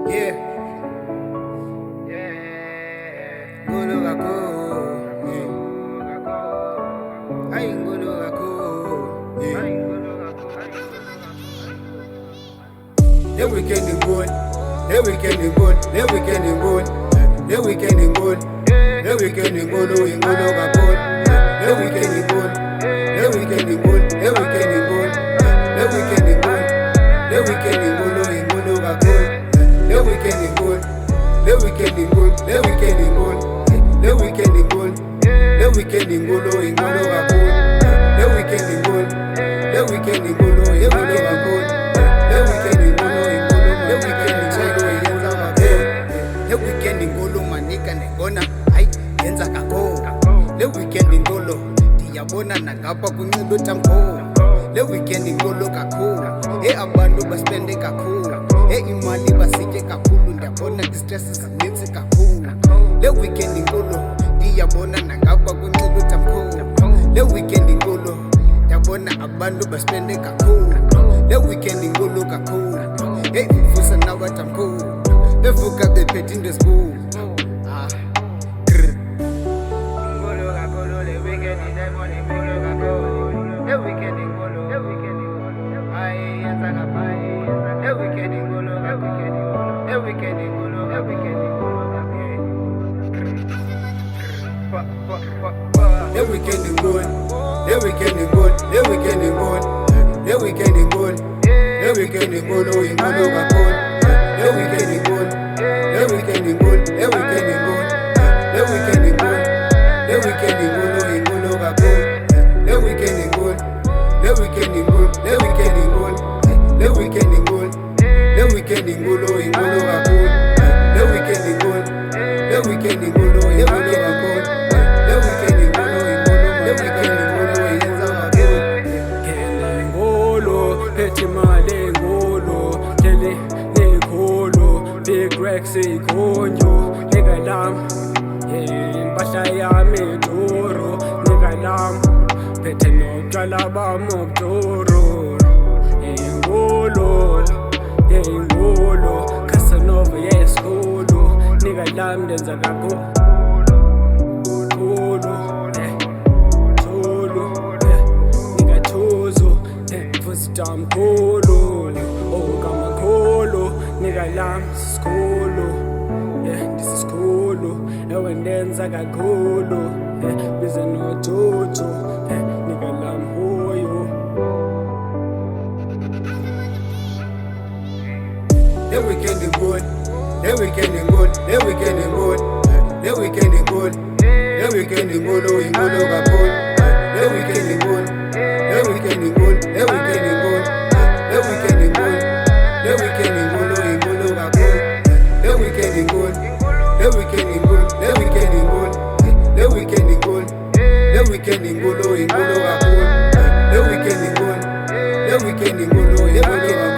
Yeah, ngolo kako. Yeah, ay ngolo kako. Yeah, the weekend is good. The weekend is good. The weekend is good. The weekend is good. The weekend is good. Ngolo kako. The weekend is good. The weekend is good. The weekend is good. The weekend is good. The weekend is good. Ngolo kako. The weekend is good. The weekend is good. The weekend is good. The weekend is good. The weekend is good. Ngolo kako. The weekend is good. The weekend is good. The weekend is good. The weekend is good. The weekend is good. The weekend is good. Manika negona. Ay, yenza kako. The weekend is good. Diyabona nagapa kunxiba tamko. The weekend is good kako. Abantu baspende kakhulu, imali basitye kakhulu, ndiyabona distress zininzi kakhulu. Le weekend inkulu, ndiyabona nangapha kunxiba utamkhulu. Le weekend inkulu, ndiyabona abantu baspende kakhulu. Le weekend inkulu kakhulu, uvusa nawatamkhulu, bevuka bephethe into esikhulu. The weekend is good. The weekend is good. The weekend is good. The weekend is good. The weekend is good. Oh, you know my good. The weekend is good. The weekend is good. The weekend is good. The weekend is good. The weekend is good. Oh, you know my good. The weekend is good. The weekend is good. The weekend is good. The weekend is good. The weekend is good. Oh, you know my good. The weekend is good. The weekend is good. Oh, you know my good. Sekonyo nigga lam impahla yami iduru nigga lam phethe notshwala bami obuduru ingolo Casanova yesikolo nigga lam ndenza kakhulu nigga thuzo fusitamkhulu okamakhulu nigga lam sisikolo ewendenza kakhulu bize nothuthu nika lamhoyo. The weekend is good. The weekend is good. The weekend is good. The weekend is good. The weekend is good. Oh, ngolo kako. The weekend is good. The weekend is good. The weekend is good. The weekend is good. The weekend is good. Oh, ngolo kako. The weekend is good. The weekend is good. The weekend is good. The weekend is good. The weekend is good. Oh, ngolo kako. The weekend is good. The weekend is good. Oh, ngolo kako.